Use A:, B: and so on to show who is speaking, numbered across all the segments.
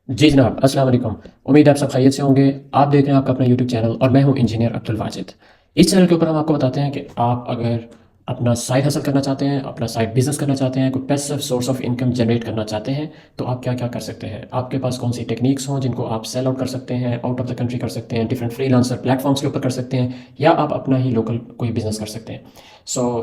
A: जी जनाब, अस्सलाम वालेकुम। उम्मीद है आप सब खैरियत से होंगे। आप देख रहे हैं आपका अपना यूट्यूब चैनल और मैं हूं इंजीनियर अब्दुल वाजिद। इस चैनल के ऊपर हम आपको बताते हैं कि आप अगर अपना साइड हसल करना चाहते हैं, अपना साइड बिजनेस करना चाहते हैं, कोई passive source of income generate करना चाहते हैं, तो आप क्या क्या कर सकते हैं। आपके पास कौन सी टेक्निक्स हों जिनको आप सेल आउट कर सकते हैं, आउट ऑफ द कंट्री कर सकते हैं, डिफरेंट फ्रीलांसर प्लेटफॉर्म्स के ऊपर कर सकते हैं, या आप अपना ही लोकल कोई बिजनेस कर सकते हैं।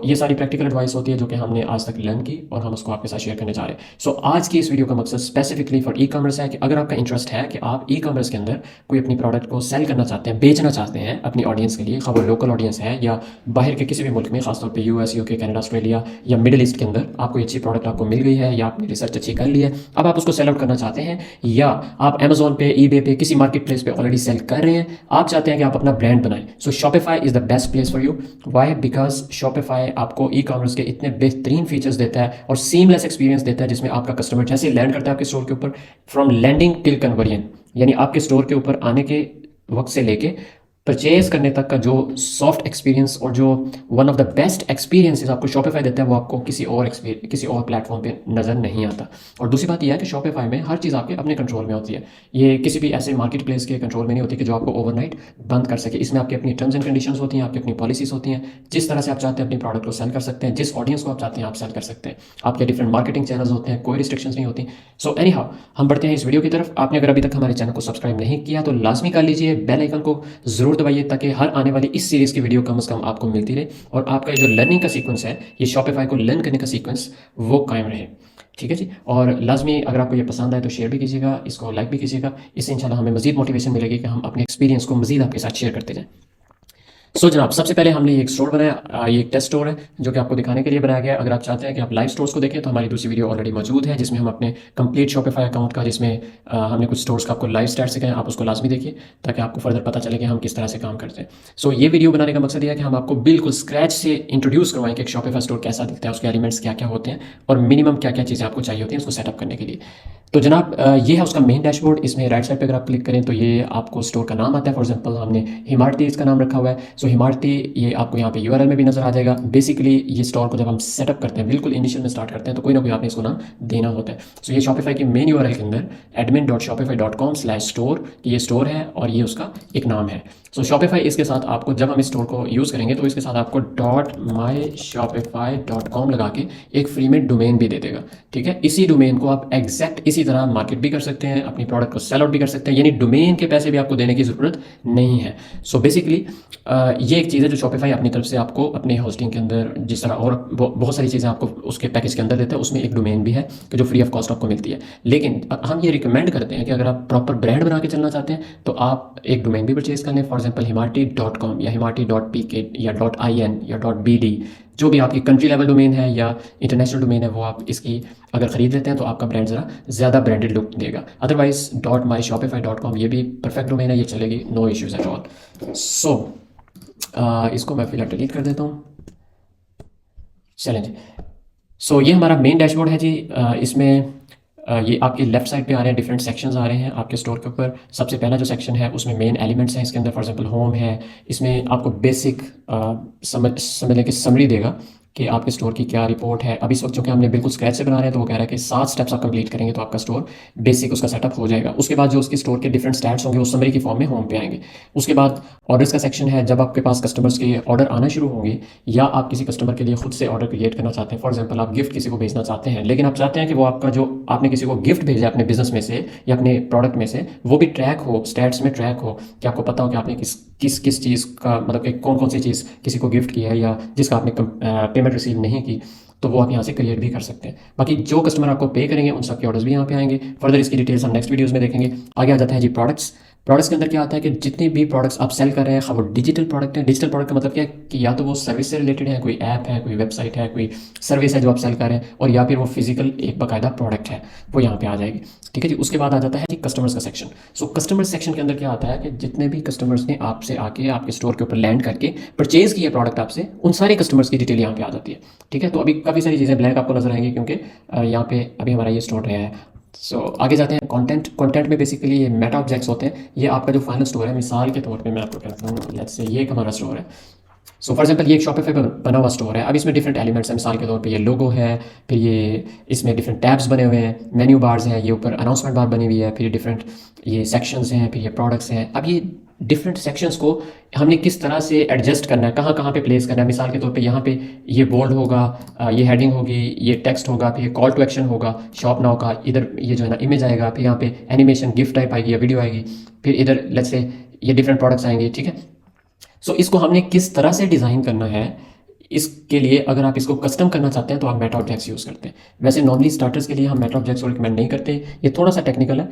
A: ये सारी प्रैक्टिकल एडवाइस होती है जो कि हमने आज तक लर्न की और हम उसको आपके साथ शेयर करने जा रहे हैं। आज की इस वीडियो का मकसद स्पेसिफिकली फॉर ई कॉमर्स है कि अगर आपका इंटरेस्ट है कि आप ई कॉमर्स के अंदर कोई अपनी प्रोडक्ट को सेल करना चाहते हैं, बेचना चाहते हैं अपनी ऑडियंस के लिए, खा वो लोकल ऑडियंस है या बाहर के किसी भी मुल्क में, खासतौर पे यूएस, यूके, कनाडा, ऑस्ट्रेलिया या मिडिल ईस्ट के अंदर आपको अच्छी प्रोडक्ट आपको मिल गई है या आपने रिसर्च अच्छी कर ली है, अब आप उसको सेल आउट करना चाहते हैं, या आप अमेजोन पे, ईबे पे, किसी मार्केट प्लेस पे ऑलरेडी सेल कर रहे हैं, आप चाहते हैं कि आप अपना ब्रांड बनाएं। Shopify is the best place for you. Why? Because Shopify आपको ई कॉमर्स के इतने बेहतरीन फीचर्स देता है और सीमलेस एक्सपीरियंस देता है, जिसमें आपका कस्टमर जैसे लैंड करता है आपके स्टोर के ऊपर, फ्रॉम लैंडिंग टिल कन्वर्जन, यानी आपके स्टोर के ऊपर आने के वक्त से लेके परचेज करने तक का जो सॉफ्ट एक्सपीरियंस और जो one of the best experiences आपको शॉपिफाई देता है, वो आपको किसी और प्लेटफॉर्म पे नज़र नहीं आता। और दूसरी बात यह है कि शॉपिफाई में हर चीज़ आपके अपने कंट्रोल में होती है। ये किसी भी ऐसे मार्केट प्लेस के कंट्रोल में नहीं होती कि जो आपको ओवरनाइट बंद कर सके। इसमें आपकी अपनी टर्म्स एंड कंडीशंस होती हैं, आपकी अपनी पॉलिसीज होती हैं। जिस तरह से आप चाहते हैं अपनी प्रोडक्ट को सेल कर सकते हैं, जिस ऑडियंस को आप चाहते हैं आप सेल कर सकते हैं। आपके डिफरेंट मार्केटिंग चैनल्स होते हैं, कोई रिस्ट्रिक्शंस नहीं होती। एनी हाउ, हम बढ़ते हैं इस वीडियो की तरफ। आपने अगर अभी तक हमारे चैनल को सब्सक्राइब नहीं किया तो लाजमी कर लीजिए, बेल आइकन को जरूर दबाइए ताकि हर आने वाली इस सीरीज़ की वीडियो कम से कम आपको मिलती रहे और आपका जो लर्निंग का सीक्वेंस है, ये शॉपिफाई को लर्न करने का सीक्वेंस, वो कायम रहे। ठीक है जी। और लाजमी अगर आपको ये पसंद आए तो शेयर भी कीजिएगा, इसको लाइक भी कीजिएगा। इससे इंशाल्लाह हमें मजीद मोटिवेशन मिलेगी कि हम अपने एक्सपीरियंस को मजीद आपके साथ शेयर करते जाएं। जनाब, सबसे पहले हमने एक स्टोर बनाया। ये एक टेस्ट स्टोर है जो कि आपको दिखाने के लिए बनाया गया है। अगर आप चाहते हैं कि आप लाइव स्टोर्स को देखें तो हमारी दूसरी वीडियो ऑलरेडी मौजूद है, जिसमें हम अपने कंप्लीट शॉपिफाई अकाउंट का, जिसमें हमने कुछ स्टोर्स का आपको लाइव स्टैट सिखाया, आप उसको लाजमी देखिए ताकि आपको फर्दर पता चले कि हम किस तरह से काम करते हैं। ये वीडियो बनाने का मकसद यह है कि हम आपको बिल्कुल स्क्रैच से इंट्रोड्यूस करवाएं कि एक शॉपिफाई स्टोर कैसा दिखता है, उसके एलिमेंट्स क्या क्या होते हैं और मिनिमम क्या क्या चीज़ें आपको चाहिए होती हैं उसको सेटअप करने के लिए। जनाब, ये है उसका मेन डैशबोर्ड। इसमें राइट साइड पे अगर आप क्लिक करें तो ये आपको स्टोर का नाम आता है। फॉर एग्जांपल हमने हिमारती इसका नाम रखा हुआ है। हिमारती, ये आपको यहाँ पे यूआरएल में भी नजर आ जाएगा। बेसिकली ये स्टोर को जब हम सेटअप करते हैं, बिल्कुल इनिशियल में स्टार्ट करते हैं, तो कोई ना कोई आपने इसको नाम देना होता है। ये शॉपिफाई की मेन यूआरएल के अंदर admin.shopify.com/store ये स्टोर है और ये उसका एक नाम है। शॉपिफाई इसके साथ आपको, जब हम इस स्टोर को यूज़ करेंगे तो इसके साथ आपको .myshopify.com लगा के एक फ्री में डोमेन भी दे देगा। ठीक है, इसी डोमेन को आप एग्जैक्ट इसी तरह मार्केट भी कर सकते हैं, अपनी प्रोडक्ट को सेल आउट भी कर सकते हैं, यानी डोमेन के पैसे भी आपको देने की ज़रूरत नहीं है। बेसिकली ये एक चीज़ है जो शॉपिफाई अपनी तरफ से आपको अपने होस्टिंग के अंदर, जिस तरह और बहुत सारी चीज़ें आपको उसके पैकेज के अंदर देते हैं, उसमें एक डोमेन भी है कि जो फ्री ऑफ कॉस्ट आपको मिलती है। लेकिन हम ये रिकमेंड करते हैं कि अगर आप प्रॉपर ब्रांड बना के चलना चाहते हैं तो आप एक डोमेन भी परचेज कर लें। फॉर एग्जाम्पल himarti.com या himarti.pk या .in या .bd, जो भी आपकी कंट्री लेवल डोमेन है या इंटरनेशनल डोमेन है, वो आप इसकी अगर ख़रीद लेते हैं तो आपका ब्रांड ज़रा ज़्यादा ब्रांडेड लुक देगा। अदरवाइज .myshopify.com ये भी परफेक्ट डोमेन है, ये चलेगी, नो इश्यूज़ एट ऑल। इसको मैं फिलहाल डिलीट कर देता हूँ। चलें जी। ये हमारा मेन डैशबोर्ड है जी। इसमें ये आपके लेफ्ट साइड पे आ रहे हैं, डिफरेंट सेक्शंस आ रहे हैं आपके स्टोर के ऊपर। सबसे पहला जो सेक्शन है उसमें मेन एलिमेंट्स हैं। इसके अंदर फॉर एग्जांपल होम है। इसमें आपको बेसिक समझने की समरी देगा कि आपके स्टोर की क्या रिपोर्ट है। अभी इस वक्त चूँकि हमने बिल्कुल स्क्रैच से बना रहे हैं तो वो कह रहा है कि 7 स्टेप्स आप कंप्लीट करेंगे तो आपका स्टोर बेसिक उसका सेटअप हो जाएगा। उसके बाद जो उसके स्टोर के डिफरेंट स्टैट्स होंगे वो समरी की फॉर्म में होम पे आएंगे। उसके बाद ऑर्डर्स का सेक्शन है। जब आपके पास कस्टमर्स के ऑर्डर आना शुरू होंगे या आप किसी कस्टमर के लिए खुद से ऑर्डर क्रिएट करना चाहते हैं, फॉर एग्जाम्पल आप गिफ्ट किसी को भेजना चाहते हैं, लेकिन आप चाहते हैं कि वो आपका जो आपने किसी को गिफ्ट भेजा अपने बिजनेस में से या अपने प्रोडक्ट में से, वो भी ट्रैक हो, स्टैट्स में ट्रैक हो, कि आपको पता हो कि आपने किस चीज़ का, मतलब कि कौन कौन सी चीज़ किसी को गिफ्ट की है या जिसका आपने पेमेंट रिसीव नहीं की, तो वो आप यहाँ से क्रिएट भी कर सकते हैं। बाकी जो कस्टमर आपको पे करेंगे उन सब के ऑर्डर्स भी यहाँ पे आएंगे। फर्दर इसकी डिटेल्स हम नेक्स्ट वीडियोस में देखेंगे। आगे आ जाता है जी प्रोडक्ट्स। प्रोडक्ट्स के अंदर क्या आता है कि जितने भी प्रोडक्ट्स आप सेल कर रहे हैं, वो डिजिटल प्रोडक्ट है। डिजिटल प्रोडक्ट का मतलब क्या है कि या तो वो सर्विस से रिलेटेड है, कोई ऐप है, कोई वेबसाइट है, कोई सर्विस है जो आप सेल कर रहे हैं, और या फिर वो फिजिकल एक बाकायदा प्रोडक्ट है, वो यहाँ पे आ जाएगी। ठीक है जी। उसके बाद आ जाता है जी कस्टमर्स का सेक्शन। कस्टमर सेक्शन के अंदर क्या आता है कि जितने भी कस्टमर्स ने आपसे आके आपके स्टोर के ऊपर लैंड करके परचेज किया प्रोडक्ट आपसे, उन सारे कस्टमर्स की डिटेल यहाँ पे आ जाती है। ठीक है, तो अभी काफ़ी सारी चीज़ें ब्लैंक आपको नजर आएंगी क्योंकि यहाँ पे अभी हमारा ये स्टोर रहा है। आगे जाते हैं कंटेंट। कंटेंट में बेसिकली ये मेटा ऑब्जेक्ट्स होते हैं। ये आपका जो फाइनल स्टोर है, मिसाल के तौर पे मैं आपको कहता हूँ, लेट्स से ये एक हमारा स्टोर है। सो फॉर एग्जांपल ये एक शॉपिफाई पे बना हुआ स्टोर है। अब इसमें डिफरेंट एलिमेंट्स हैं, मिसाल के तौर पे ये लोगो है, फिर ये इसमें डिफरेंट टैब्स बने हुए हैं, मेन्यू बार्स हैं, ये ऊपर अनाउंसमेंट बार बनी हुई है, फिर ये डिफरेंट ये सेक्शंस हैं, फिर ये प्रोडक्ट्स हैं। अब ये डिफरेंट सेक्शंस को हमने किस तरह से एडजस्ट करना है, कहाँ कहाँ पे प्लेस करना है। मिसाल के तौर पे यहाँ पे ये बोल्ड होगा, ये हेडिंग होगी, ये टेक्स्ट होगा, फिर ये कॉल टू एक्शन होगा, शॉप नाउ का इधर ये जो है ना इमेज आएगा, फिर यहाँ पे एनिमेशन गिफ्ट टाइप आएगी या वीडियो आएगी, फिर इधर लेट्स से ये डिफरेंट प्रोडक्ट्स आएंगे, ठीक है। सो इसको हमने किस तरह से डिज़ाइन करना है, इसके लिए अगर आप इसको कस्टम करना चाहते हैं तो आप मेटा ऑब्जेक्ट्स यूज़ करते हैं। वैसे नॉर्मली स्टार्टर्स के लिए हम मेटा ऑब्जेक्ट्स को रिकमेंड नहीं करते, ये थोड़ा सा टेक्निकल है।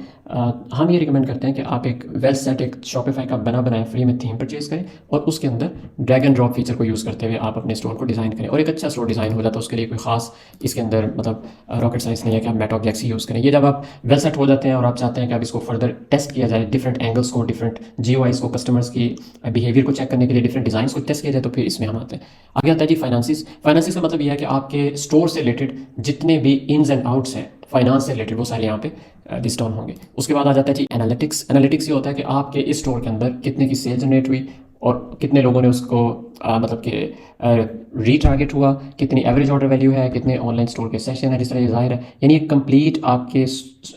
A: हम ये रिकमेंड करते हैं कि आप एक वेल सेट एक शॉपिफाई का बनाया फ्री में थीम परचेज करें और उसके अंदर ड्रैग एंड ड्रॉप फीचर को यूज़ करते हुए आप अपने स्टोर को डिज़ाइन करें और एक अच्छा स्टोर डिज़ाइन हो जाता है। उसके लिए कोई खास इसके अंदर मतलब रॉकेट साइंस नहीं है कि आप मेटा ऑब्जेक्ट्स ही यूज़ करें। ये जब आप वेल सेट हो जाते हैं और आप चाहते हैं कि आप इसको फर्दर टेस्ट किया जाए, डिफरेंट एंगल्स को, डिफरेंट जीओआईज को, कस्टमर्स की बिहेवियर को चेक करने के लिए डिफरेंट डिज़ाइन को टेस्ट किया जाए, तो फिर इसमें हम आते हैं। आगे आता है जी फाइनेंसिस। फाइनेंसिस का मतलब यह है कि आपके स्टोर से रिलेटेड जितने भी इन्स एंड आउट्स हैं फाइनेंस से रिलेटेड, वो सारे यहाँ पे लिस्ट डाउन होंगे। उसके बाद आ जाता है जी एनालिटिक्स। एनालिटिक्स ये होता है कि आपके इस स्टोर के अंदर कितने की सेल जनरेट हुई और कितने लोगों ने उसको मतलब कि रीटारगेट हुआ, कितनी एवरेज ऑर्डर वैल्यू है, कितने ऑनलाइन स्टोर के सेशन है, जिस तरह ये जाहिर है। यानी एक कंप्लीट आपके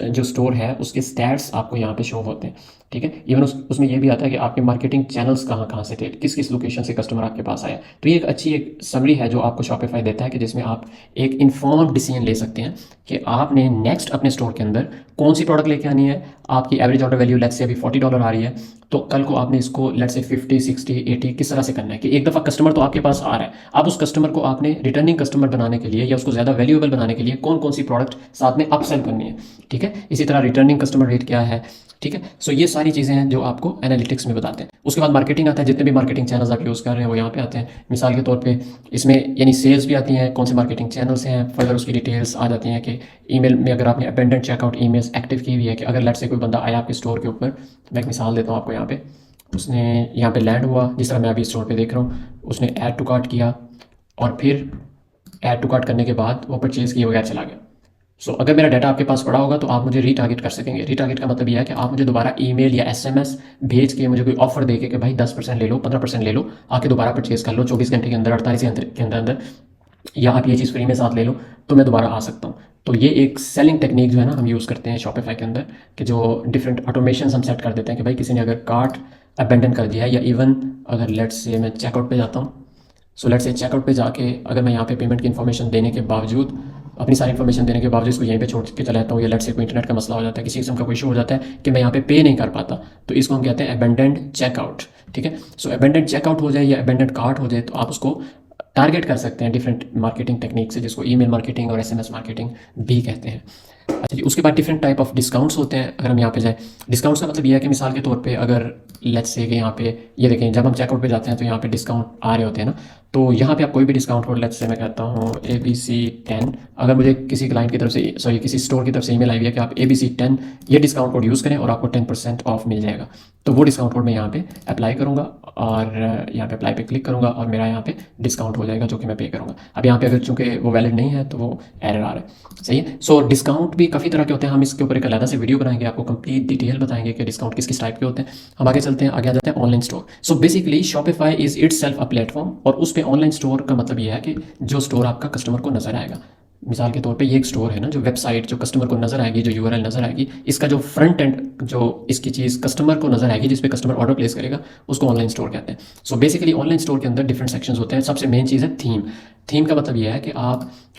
A: जो स्टोर है उसके स्टैट्स आपको यहाँ पे शो होते हैं, ठीक है। इवन उसमें ये भी आता है कि आपके मार्केटिंग चैनल्स कहाँ कहाँ से थे, किस किस लोकेशन से कस्टमर आपके पास आया। तो ये एक अच्छी एक समरी है जो आपको शॉपिफाई देता है कि जिसमें आप एक इन्फॉर्म्ड डिसीजन ले सकते हैं कि आपने नेक्स्ट अपने स्टोर के अंदर कौन सी प्रोडक्ट लेके आनी है। आपकी average order value let's say अभी $40 आ रही है, तो कल को आपने इसको लेट्स से 50, 60, 80 किस तरह से करना है कि एक दफ़ा कस्टमर तो आपके पास आ रहा है, अब उस कस्टमर को आपने रिटर्निंग कस्टमर बनाने के लिए या उसको ज़्यादा वैल्यूएबल बनाने के लिए कौन कौन सी प्रोडक्ट साथ में अपसेल करनी है, ठीक है। इसी तरह रिटर्निंग कस्टमर रेट क्या है, ठीक है। सो ये सारी चीज़ें हैं जो आपको एनालिटिक्स में बताते हैं। उसके बाद मार्केटिंग आता है, जितने भी मार्केटिंग चैनल्स आप यूज़ कर रहे हैं वो यहाँ पे आते हैं। मिसाल के तौर पे इसमें यानी सेल्स भी आती हैं, कौन से मार्केटिंग चैनल्स हैं, फर्दर उसकी डिटेल्स आ जाती हैं कि ईमेल में अगर आपने अबेंडेंट चेकआउट ईमेल्स एक्टिव की हुई है कि अगर लेट से कोई बंदा आया आपके स्टोर के ऊपर, मैं एक मिसाल देता हूँ आपको। यहाँ पे उसने यहाँ पे लैंड हुआ, जिस तरह मैं अभी स्टोर पे देख रहा हूँ, उसने ऐड टू कार्ट किया और फिर ऐड टू कार्ट करने के बाद वो परचेज़ किए बगैर चला गया। सो अगर मेरा डाटा आपके पास पड़ा होगा तो आप मुझे रीटारगेट कर सकेंगे। रीटारगेट का मतलब यह है कि आप मुझे दोबारा ईमेल या एसएमएस भेज के मुझे कोई ऑफर दे के भाई 10% ले लो, 15% ले लो, आके दोबारा परचेज़ कर लो 24 घंटे के अंदर, 48 घंटे के अंदर अंदर, या आप ये चीज़ फ्री में साथ ले लो तो मैं दोबारा आ सकता हूँ। तो ये एक सेलिंग टेक्निक जो है ना हम यूज़ करते हैं शॉपिफाई के अंदर कि जो डिफरेंट ऑटोमेशन हम सेट कर देते हैं कि भाई किसी ने अगर कार्ट अबेंडन कर दिया है, या इवन अगर लेट्स से मैं चेकआउट पे जाता हूँ, सो लेट्स से चेकआउट पे जाके अगर मैं यहाँ पे पेमेंट की इन्फॉर्मेशन देने के बावजूद, अपनी सारी इन्फॉर्मेशन देने के बावजूद इसको यहीं पे छोड़ के चला जाता हूँ, या लेट्स से कोई इंटरनेट का मसला हो जाता है, किसी किस्म का कोई इशू हो जाता है कि मैं यहाँ पे पे नहीं कर पाता, तो इसको हम कहते हैं अबेंडेंट चेकआउट, ठीक है। सो अबेंडेंट चेकआउट हो जाए या अबेंडेंट कार्ट हो जाए तो आप उसको टारगेट कर सकते हैं डिफरेंट मार्केटिंग टेक्निक से, जिसको ईमेल मार्केटिंग और एसएमएस मार्केटिंग भी कहते हैं। अच्छा जी, उसके बाद डिफरेंट टाइप ऑफ डिस्काउंट्स होते हैं। अगर हम यहाँ पे जाएँ, डिस्काउंट्स का मतलब ये है कि मिसाल के तौर पे अगर लेट्स से कि यहाँ पे ये देखें, जब हम चेकआउट पे जाते हैं तो यहाँ पे डिस्काउंट आ रहे होते हैं ना, तो यहाँ पे आप कोई भी डिस्काउंट कोड, लेट्स से मैं कहता हूँ ABC10, अगर मुझे किसी क्लाइंट की तरफ से, सॉरी किसी स्टोर की तरफ से ईमेल आई है कि आप ABC10 ये डिस्काउंट कोड यूज़ करें और आपको 10% ऑफ मिल जाएगा, तो वो डिस्काउंट कोड मैं यहाँ पे अप्लाई करूँगा और यहाँ पे अप्लाई पे क्लिक करूँगा और मेरा यहाँ पे डिस्काउंट हो जाएगा जो कि मैं पे करूँगा। अब यहाँ पे अगर चूँकि वो वैलिड नहीं है तो वो एरर आ रहा है, सही है। सो डिस्काउंट भी काफ़ी तरह के होते हैं, हम इसके ऊपर एक अलग से वीडियो बनाएंगे, आपको कंप्लीट डिटेल बताएंगे कि डिस्काउंट किस किस टाइप के होते हैं। हम आगे चलते हैं, आगे आ जाते हैं online store. So basically Shopify is itself a platform, और उस पर ऑनलाइन स्टोर का मतलब ये है कि जो स्टोर आपका कस्टमर को नजर आएगा। मिसाल के तौर पे ये एक स्टोर है ना, जो वेबसाइट जो कस्टमर को नजर आएगी, जो यूआरएल नजर आएगी, इसका जो फ्रंट एंड जो इसकी चीज़ कस्टमर को नजर आएगी, जिस पे कस्टमर ऑर्डर प्लेस करेगा, उसको ऑनलाइन स्टोर कहते हैं। सो बेसिकली ऑनलाइन स्टोर के अंदर डिफरेंट सेक्शंस होते हैं। सबसे मेन चीज़ है थीम। थीम का मतलब यह है कि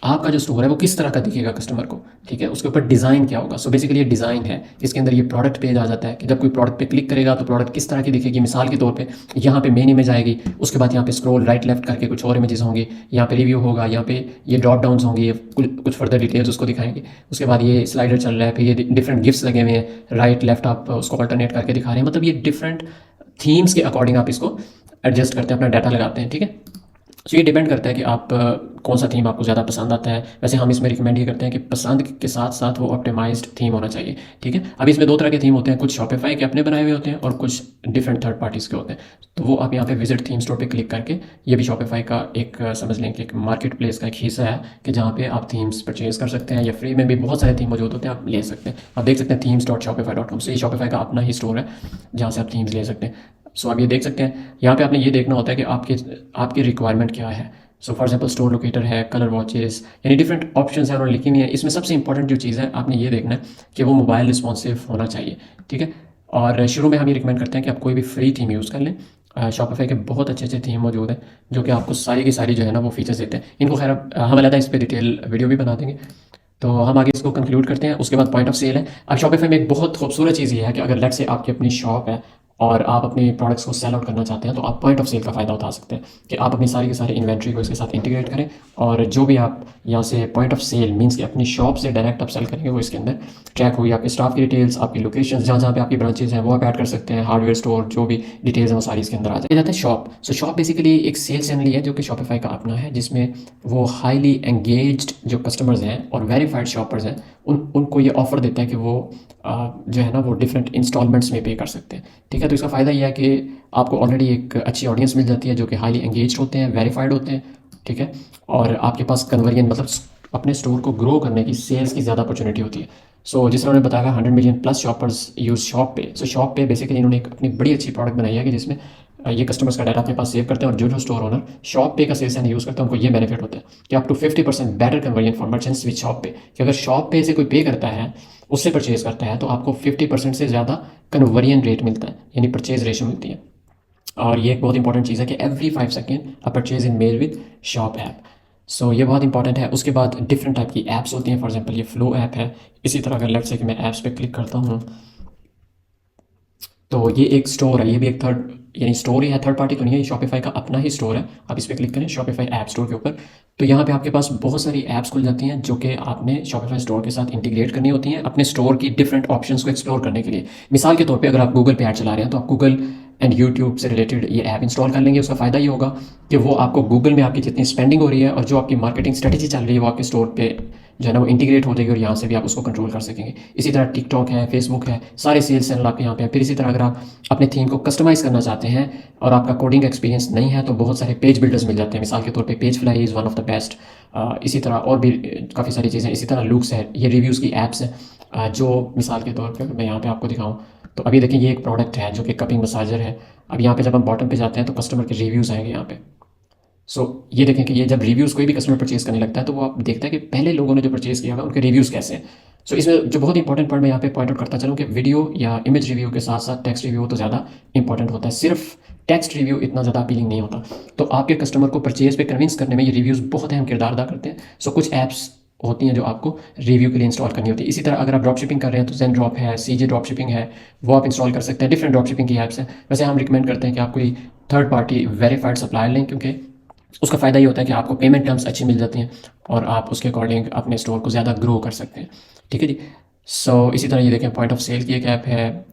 A: आपका जो स्टोर है वो किस तरह का दिखेगा कस्टमर को, ठीक है, उसके ऊपर डिज़ाइन क्या होगा। सो बेसिकली ये डिज़ाइन है। इसके अंदर ये प्रोडक्ट पेज आ जाता है कि जब कोई प्रोडक्ट पे क्लिक करेगा तो प्रोडक्ट किस तरह की दिखेगी। मिसाल के तौर पे यहाँ पे मेन इमेज आएगी, उसके बाद यहाँ पे स्क्रॉल राइट लेफ्ट करके कुछ और इमेजेस होंगी, यहाँ पे रिव्यू होगा, यहाँ पे ये ड्रॉप डाउन्स होंगी, ये कुछ फर्दर डिटेल्स उसको दिखाएंगे। उसके बाद ये स्लाइडर चल रहा है, फिर ये डिफरेंट गिफ्ट्स लगे हुए हैं, राइट लेफ्ट आप उसको अल्टरनेट करके दिखा रहे हैं। मतलब ये डिफरेंट थीम्स के अकॉर्डिंग आप इसको एडजस्ट करते हैं, अपना डाटा लगाते हैं, ठीक है। सो ये डिपेंड करता है कि आप कौन सा थीम आपको ज़्यादा पसंद आता है। वैसे हम इसमें रिकमेंड ये करते हैं कि पसंद के साथ साथ वो ऑप्टिमाइज्ड थीम होना चाहिए, ठीक है। अब इसमें दो तरह के थीम होते हैं, कुछ शॉपिफाई के अपने बनाए हुए होते हैं और कुछ डिफरेंट थर्ड पार्टीज़ के होते हैं। तो वो आप यहाँ पे विजिट थीम स्टोर पे क्लिक करके, ये भी शॉपिफाई का एक समझ लें कि एक मार्केट प्लेस का एक हिस्सा है कि जहाँ पे आप थीम्स परचेज कर सकते हैं, या फ्री में भी बहुत सारे थीम मौजूद होते हैं, आप ले सकते हैं। आप देख सकते हैं themes.shopify.com से, ये शॉपिफाई का अपना ही स्टोर है जहाँ से आप थीम्स ले सकते हैं। सो आप ये देख सकते हैं, यहाँ पे आपने ये देखना होता है कि आपकी रिक्वायरमेंट क्या है। So for example store locator है, कलर वॉचेस, यानी डिफरेंट ऑप्शंस हैं उन्होंने लिखी हुई है। इसमें सबसे इंपॉर्टेंट जो चीज़ है आपने ये देखना है कि वो मोबाइल रिस्पॉन्सिव होना चाहिए, ठीक है। और शुरू में हम ये रिकमेंड करते हैं कि आप कोई भी फ्री थीम यूज़ कर लें। शॉपिफाई के बहुत अच्छे अच्छे थीम मौजूद हैं जो कि आपको सारी की सारी जो है ना वो फीचर्स देते हैं। इनको खैर हम अलग इस पर डिटेल वीडियो भी बना देंगे। तो हम आगे इसको कंक्लूड करते हैं। उसके बाद पॉइंट ऑफ सेल है। अब शॉपिफाई में एक बहुत खूबसूरत चीज़ ये है कि अगर लेट से आपकी अपनी शॉप है और आप अपने प्रोडक्ट्स को सेल आउट करना चाहते हैं तो आप पॉइंट ऑफ सेल का फ़ायदा उठा सकते हैं कि आप अपनी सारी की सारी इन्वेंट्री को इसके साथ इंटीग्रेट करें, और जो भी आप यहाँ से पॉइंट ऑफ सेल मीन्स कि अपनी शॉप से डायरेक्ट आप सेल करेंगे वो इसके अंदर ट्रैक हुई। आपके स्टाफ की डिटेल्स, आपकी लोकेशन, जहाँ जहाँ पे आपकी ब्रांचेज हैं वो आप ऐड कर सकते हैं। हार्डवेयर स्टोर जो भी डिटेल्स हैं वो सारी इसके अंदर आ जाती है। शॉप, सो शॉप बेसिकली एक सेल्स चैनल ही है जो कि शॉपिफाई का अपना है, जिसमें वो हाईली एंगेज्ड जो कस्टमर्स हैं और वेरीफाइड शॉपर्स हैं उनको ये ऑफर देता है कि वो जो है ना वो डिफरेंट इंस्टॉलमेंट्स में पे कर सकते हैं, ठीक है। तो इसका फ़ायदा ये है कि आपको ऑलरेडी एक अच्छी ऑडियंस मिल जाती है जो कि हाईली एंगेज्ड होते हैं, वेरीफाइड होते हैं, ठीक है। और आपके पास कन्वर्जन मतलब अपने स्टोर को ग्रो करने की, सेल्स की ज़्यादा अपॉर्चुनिटी होती है। सो जिस तरह उन्होंने बताया 100 million plus shoppers use shop पे। सो शॉप पे बेसिकली इन्होंने एक अपनी बड़ी अच्छी प्रोडक्ट बनाई है कि जिसमें ये कस्टमर्स का डाटा अपने पास सेव करते हैं, और जो जो स्टोर ओनर शॉप पे का सेल्स एंड यूज़ करते हैं उनको ये बेनिफिट होता है कि up to 50% better conversion for merchants with Shop Pay, कि अगर शॉप पे से कोई पे करता है, उससे परचेज करता है, तो आपको 50% से ज़्यादा कन्वर्जन रेट मिलता है, यानी परचेज रेशो मिलती है। और ये एक बहुत इंपॉर्टेंट चीज़ है कि every 5 second a purchase in made with shop app. So ये बहुत इंपॉर्टेंट है। उसके बाद डिफरेंट टाइप की ऐप्स होती हैं, फॉर एग्जांपल ये फ्लो ऐप है। इसी तरह अगर लेट्स से कि मैं ऐप्स पे क्लिक करता हूँ तो ये एक स्टोर है, ये भी एक थर्ड यानी स्टोर ही है, थर्ड पार्टी तो नहीं है, ये शॉपिफाई का अपना ही स्टोर है। आप इस पर क्लिक करें शॉपिफाई ऐप स्टोर के ऊपर, तो यहाँ पे आपके पास बहुत सारी ऐप्स खुल जाती हैं जो कि आपने शॉपिफाई स्टोर के साथ इंटीग्रेट करनी होती हैं अपने स्टोर की डिफरेंट ऑप्शंस को एक्सप्लोर करने के लिए। मिसाल के तौर पे अगर आप गूगल पे ऐड चला रहे हैं तो आप गूगल एंड यूट्यूब से रिलेटेड ये ऐप इंस्टॉल कर लेंगे। उसका फ़ायदा ये होगा कि वो आपको गूगल में आपकी जितनी स्पेंडिंग हो रही है और जो आपकी मार्केटिंग स्ट्रेटेजी चल रही है वो आपके स्टोर पे जो है ना वो इंटीग्रेट हो जाएगी, और यहाँ से भी आप उसको कंट्रोल कर सकेंगे। इसी तरह टिकटॉक है, फेसबुक है, सारे सेल्स चैनल आपके यहाँ पे हैं। फिर इसी तरह अगर आप अपने थीम को कस्टमाइज़ करना चाहते हैं और आपका कोडिंग एक्सपीरियंस नहीं है तो बहुत सारे पेज बिल्डर्स मिल जाते हैं। मिसाल के तौर पे page fly is one of the best. इसी तरह और भी काफ़ी सारी चीज़ें। इसी तरह लूक्स है, ये रिव्यूज़ की ऐप्स हैं जो मिसाल के तौर पे मैं यहाँ पे आपको दिखाऊँ तो अभी देखिए ये एक प्रोडक्ट है जो कि कपिंग मसाजर है। अब यहाँ पे जब हम बॉटम पे जाते हैं तो कस्टमर के रिव्यूज़ आएंगे यहाँ पे। सो ये देखें कि ये जब रिव्यूज़ कोई भी कस्टमर परचेज़ करने लगता है तो वो आप देखता है कि पहले लोगों ने जो परचेज़ किया हुआ उनके रिव्यूज़ कैसे हैं। सो इसमें जो बहुत इंपॉर्टेंट पॉइंट मैं यहाँ पे पॉइंट आउट करता चलूँ कि वीडियो या इमेज रिव्यू के साथ साथ टेक्स्ट रिव्यू तो ज़्यादा इंपॉर्टेंट होता है। सिर्फ टेक्स्ट रिव्यू इतना ज़्यादा अपीलिंग नहीं होता। तो आपके कस्टमर को परचेज़ पे कन्विंस करने में ये रिव्यूज़ बहुत अहम किरदार अदा करते हैं। सो कुछ ऐप्स होती हैं जो आपको रिव्यू के लिए इंस्टॉल करनी होती है। इसी तरह अगर आप ड्रॉप शिपिंग कर रहे हैं तो ज़ेन ड्रॉप है, सीजे ड्रॉप शिपिंग है, वो आप इंस्टॉल कर सकते हैं। डिफरेंट ड्रॉप शिपिंग की ऐप्स हैं। वैसे हम रिकमेंड करते हैं कि आप कोई थर्ड पार्टी वेरीफाइड सप्लायर लें, क्योंकि उसका फ़ायदा ये होता है कि आपको पेमेंट टर्म्स अच्छी मिल जाती हैं और आप उसके अकॉर्डिंग अपने स्टोर को ज़्यादा ग्रो कर सकते हैं, ठीक है जी। सो इसी तरह ये देखें पॉइंट ऑफ सेल की एक ऐप है,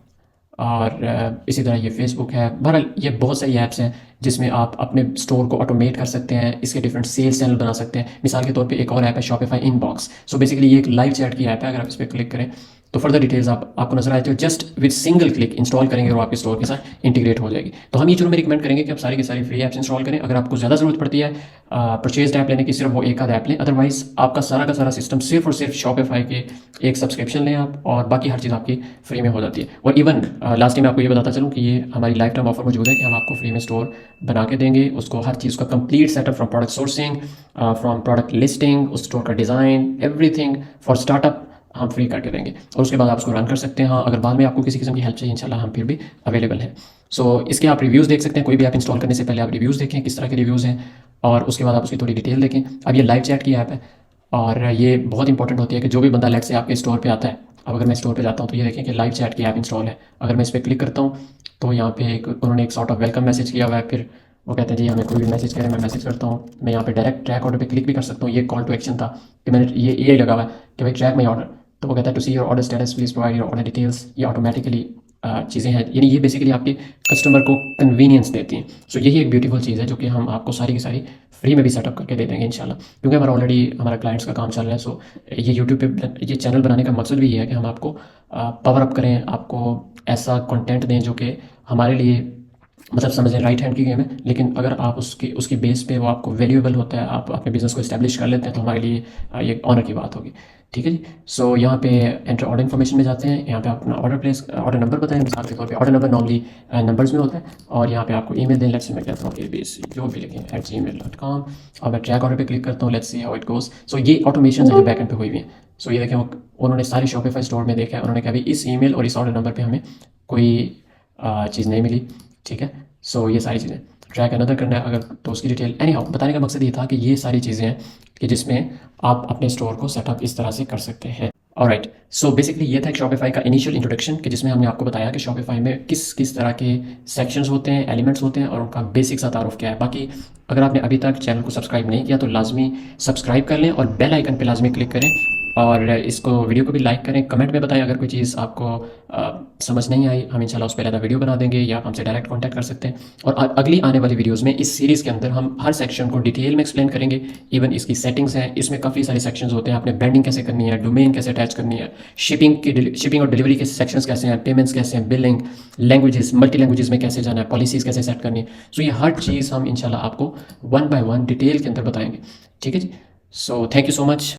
A: और इसी तरह ये फेसबुक है। बहरहाल ये बहुत सारी ऐप्स हैं जिसमें आप अपने स्टोर को ऑटोमेट कर सकते हैं, इसके डिफरेंट सेल्स चैनल बना सकते हैं। मिसाल के तौर पे एक और ऐप है शॉपिफाई इनबॉक्स। सो बेसिकली ये एक लाइव चैट की ऐप है। अगर आप इस पर क्लिक करें तो फर्दर डिटेल्स आपको नजर आती है। Just with single click install करेंगे और आपके स्टोर के साथ इंटीग्रेट हो जाएगी। तो हम ये शुरू में रिकमेंड करेंगे कि आप सारी की सारी फ्री ऐप्स इंस्टॉल करें। अगर आपको ज़्यादा ज़रूरत पड़ती है परचेज ऐप लेने की, सिर्फ वो एक आध ऐप लें। अदरवाइज आपका सारा का सारा सिस्टम सिर्फ और सिर्फ शॉपिफाई के एक सब्सक्रिप्शन लें आप, और बाकी हर चीज़ आपकी फ्री में हो जाती है। और इवन लास्ट टाइम आपको ये बताता चलूँ कि ये हमारी लाइफ टाइम ऑफर मौजूद है कि हम आपको फ्री में स्टोर बना के देंगे। उसको हर चीज़ का complete setup from product sourcing, from product listing, उस स्टोर का डिज़ाइन, एवरीथिंग फॉर स्टार्टअप हम फ्री करके देंगे, और उसके बाद आप उसको रन कर सकते हैं। हाँ, अगर बाद में आपको किसी किस्म की हेल्प चाहिए इंशाल्लाह हम फिर भी अवेलेबल हैं। सो इसके आप रिव्यूज़ देख सकते हैं। कोई भी ऐप इंस्टॉल करने से पहले आप रिव्यूज़ देखें किस तरह के रिव्यूज़ हैं, और उसके बाद आप उसकी थोड़ी डिटेल देखें। अब ये लाइव चैट की ऐप है और ये बहुत इंपॉर्टेंट होती है कि जो भी बंदा लेट से आपके स्टोर पे आता है। अब अगर मैं स्टोर पे जाता हूँ तो ये देखें कि लाइव चैट की ऐप इंस्टॉल है। अगर मैं इस पर क्लिक करता हूँ तो यहाँ पे उन्होंने एक सॉर्ट ऑफ वेलकम मैसेज किया हुआ है। फिर वो कहते हैं जी हमें कोई भी मैसेज करें, मैं मैसेज करता हूँ। मैं यहाँ पे डायरेक्ट ट्रैक ऑर्डर पे क्लिक भी कर सकता हूँ। ये कॉल टू एक्शन था कि मैंने ये AI लगा हुआ है कि भाई ट्रैक माई ऑर्डर, तो वो कहता है to see your order status please provide your order details. ये ऑटोमेटिकली चीज़ें हैं, यानी ये बेसिकली आपके कस्टमर को कन्वीनियंस देती हैं। सो यही एक ब्यूटीफुल चीज़ है जो कि हम आपको सारी की सारी फ्री में भी सेटअप करके दे देंगे इंशाल्लाह, क्योंकि हमारा ऑलरेडी हमारा क्लाइंट्स का काम चल रहा है। सो ये यूट्यूब पे ये चैनल बनाने का मकसद भी ये है कि हम आपको पावर अप करें, आपको ऐसा कंटेंट दें जो कि हमारे लिए मतलब समझें राइट हैंड की गेम है, लेकिन अगर आप उसकी उसकी बेस पे वो आपको वैल्यूएबल होता है, आप अपने बिज़नेस को इस्टेब्लिश कर लेते हैं तो हमारे लिए ये ऑनर की बात होगी। ठीक है जी। सो यहाँ पे एंटर ऑर्डर इन्फॉर्मेशन में जाते हैं, यहाँ पे आप अपना ऑर्डर नंबर बताएं। मिसाल के तौर पे ऑर्डर नंबर नॉर्मली नंबर्स में होता है, और यहाँ पे आपको ईमेल दें। लेट्स से मैं कहता हूँ ABC जो भी लिखें @gmail.com, और मैं ट्रैक ऑर्डर पे क्लिक करता हूँ। Let's see how it goes. So ये ऑटोमेशन है जो बैक एंड पे हुई हुई है। सो ये देखें, उन्होंने सारे शॉपिफाई स्टोर में देखा है, उन्होंने कहा भाई इस ईमेल और इस ऑर्डर नंबर पे हमें कोई चीज़ नहीं मिली। ठीक है, सो ये सारी चीज़ें ट्रैक अनदर करना है अगर, तो उसकी डिटेल। एनी हाउ, बताने का मकसद ये था कि ये सारी चीज़ें हैं कि जिसमें आप अपने स्टोर को सेटअप इस तरह से कर सकते हैं। ऑलराइट, सो बेसिकली ये था एक शॉपिफाई का इनिशियल इंट्रोडक्शन, कि जिसमें हमने आपको बताया कि शॉपिफाई में किस किस तरह के सेक्शंस होते हैं, एलिमेंट्स होते हैं, और उनका बेसिक सा तारुफ क्या है। बाकी अगर आपने अभी तक चैनल को सब्सक्राइब नहीं किया तो लाजमी सब्सक्राइब कर लें, और बेल आइकन पे लाजमी क्लिक करें, और इसको वीडियो को भी लाइक करें। कमेंट में बताएं अगर कोई चीज़ आपको समझ नहीं आई, हम इंशाल्लाह उस पर अलग वीडियो बना देंगे, या आप हमसे डायरेक्ट कॉन्टैक्ट कर सकते हैं। और अगली आने वाली वीडियोज़ में इस सीरीज़ के अंदर हम हर सेक्शन को डिटेल में एक्सप्लेन करेंगे। इवन इसकी सेटिंग्स हैं, इसमें काफ़ी सारे सेक्शंस होते हैं। आपने ब्रांडिंग कैसे करनी है, डोमेन कैसे अटैच करनी है, शिपिंग और डिलीवरी के सेक्शंस कैसे हैं, पेमेंट्स कैसे हैं, बिलिंग, लैंग्वेजेस, मल्टी लैंग्वेजेस में कैसे जाना है, पॉलिसीज़ कैसे सेट करनी है। सो ये हर चीज़ हम इंशाल्लाह आपको 1 by 1 डिटेल के अंदर बताएंगे। ठीक है जी। So thank you so much.